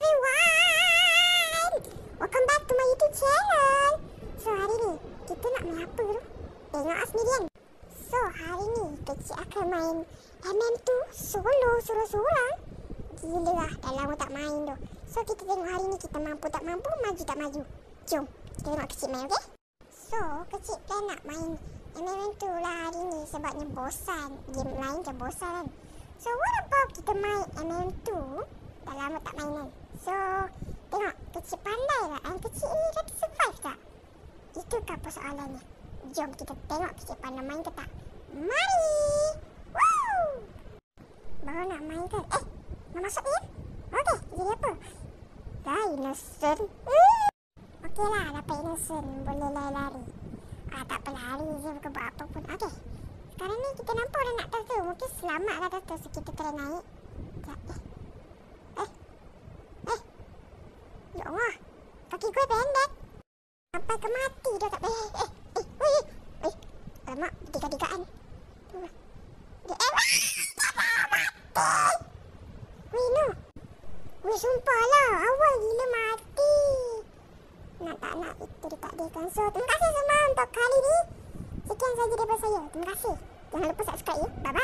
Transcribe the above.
Everyone! Welcome back to my YouTube channel. So hari ni kita nak main apa tu? Tengok Asmidian. So hari ni kecil akan main MM2 solo sorang-sorang. Gila lah, dah lama tak main tu. So kita tengok hari ni kita mampu tak mampu, maju tak maju. Jom kita tengok kecil main, okey? So kecil plan nak main MM2 lah hari ni sebabnya bosan. Game lain je bosan kan. So what about kita main MM2? Dah lama tak main kan. So tengok kecil pandai lah. Yang kecil ni dia survive tak? Itukah persoalannya? Jom kita tengok kecil pandai main ke tak. Mari! Woo! Baru nak main kan? Nak masuk ni? Okey, jadi apa? Dah innocent. Okey lah, dapat innocent. Boleh lari-lari. Tak apa lari je, bukan buat apa pun. Okey. Sekarang ni kita nampak orang nak turtle. Mungkin selamat lah turtle. So kita try naik. Ya Allah. Kaki gue pendek. Sampai ke mati dah tak boleh. Alamak, tiga-tigaan. Wih, no. Wih, sumpah lah. Awal gila mati. Nak tak nak, itu ditakdirkan. So, terima kasih semua untuk kali ni. Sekian saja daripada saya. Terima kasih. Jangan lupa subscribe ya. Bye-bye.